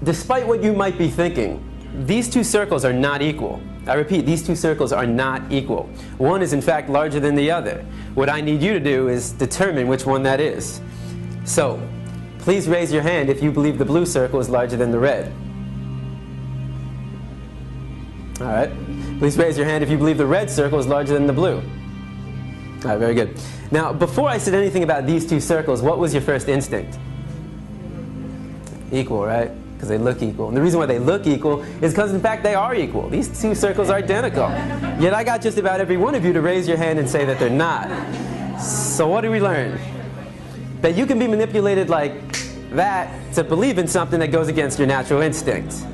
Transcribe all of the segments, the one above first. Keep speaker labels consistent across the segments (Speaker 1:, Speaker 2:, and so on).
Speaker 1: Despite what you might be thinking, these two circles are not equal. I repeat, these two circles are not equal. One is in fact larger than the other. What I need you to do is determine which one that is. So, please raise your hand if you believe the blue circle is larger than the red. All right. Please raise your hand if you believe the red circle is larger than the blue. All right, very good. Now, before I said anything about these two circles, what was your first instinct? Equal, right? Because they look equal. And the reason why they look equal is because, in fact, they are equal. These two circles are identical. Yet I got just about every one of you to raise your hand and say that they're not. So what do we learn? That you can be manipulated like that to believe in something that goes against your natural instincts.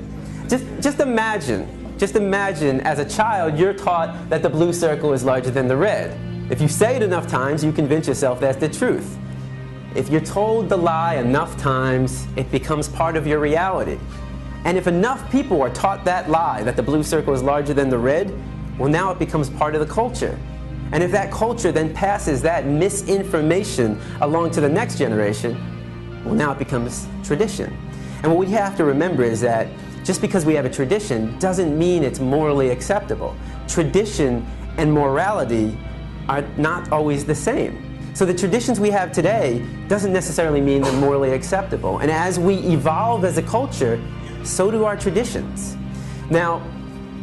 Speaker 1: Just imagine as a child you're taught that the blue circle is larger than the red. If you say it enough times, you convince yourself that's the truth. If you're told the lie enough times, it becomes part of your reality. And if enough people are taught that lie, that the blue circle is larger than the red, well, now it becomes part of the culture. And if that culture then passes that misinformation along to the next generation, well, now it becomes tradition. And what we have to remember is that just because we have a tradition doesn't mean it's morally acceptable. Tradition and morality are not always the same. So the traditions we have today doesn't necessarily mean they're morally acceptable. And as we evolve as a culture, so do our traditions. Now,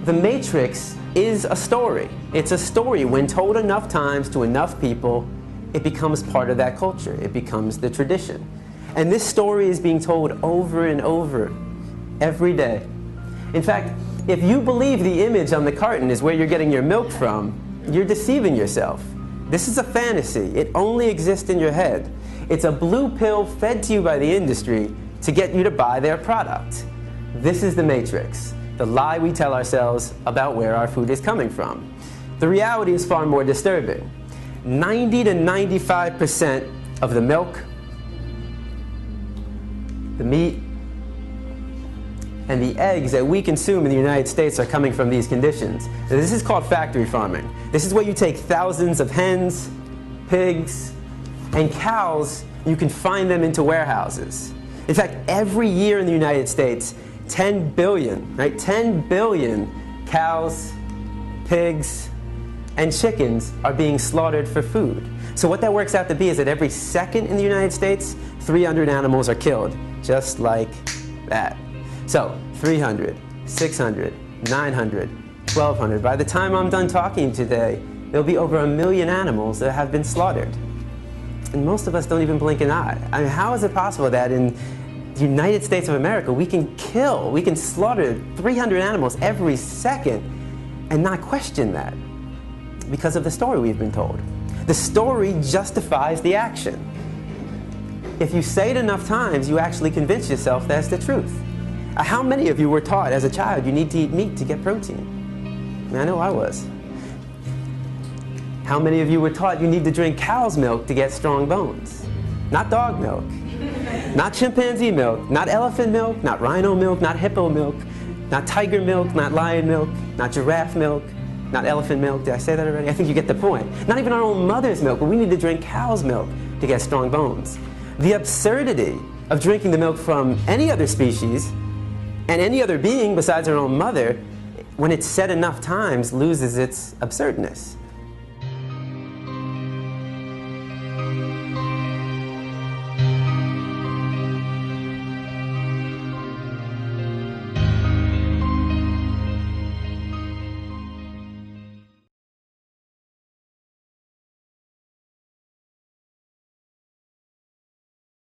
Speaker 1: The Matrix is a story. It's a story. When told enough times to enough people, it becomes part of that culture. It becomes the tradition. And this story is being told over and over every day. In fact, if you believe the image on the carton is where you're getting your milk from, you're deceiving yourself. This is a fantasy. It only exists in your head. It's a blue pill fed to you by the industry to get you to buy their product. This is the Matrix, the lie we tell ourselves about where our food is coming from. The reality is far more disturbing. 90 to 95% of the milk, the meat, and the eggs that we consume in the United States are coming from these conditions. Now, this is called factory farming. This is where you take thousands of hens, pigs, and cows, and you confine them into warehouses. In fact, every year in the United States, 10 billion, right? 10 billion cows, pigs, and chickens are being slaughtered for food. So what that works out to be is that every second in the United States, 300 animals are killed, just like that. So 300, 600, 900, 1,200. By the time I'm done talking today, there'll be over 1 million animals that have been slaughtered. And most of us don't even blink an eye. I mean, how is it possible that in the United States of America we can slaughter 300 animals every second and not question that? Because of the story we've been told. The story justifies the action. If you say it enough times, you actually convince yourself that's the truth. How many of you were taught as a child you need to eat meat to get protein? I mean, I know I was. How many of you were taught you need to drink cow's milk to get strong bones? Not dog milk, not chimpanzee milk, not elephant milk, not rhino milk, not hippo milk, not tiger milk, not lion milk, not giraffe milk, not elephant milk. Did I say that already? I think you get the point. Not even our own mother's milk, but we need to drink cow's milk to get strong bones. The absurdity of drinking the milk from any other species and any other being besides our own mother, when it's said enough times, loses its absurdness.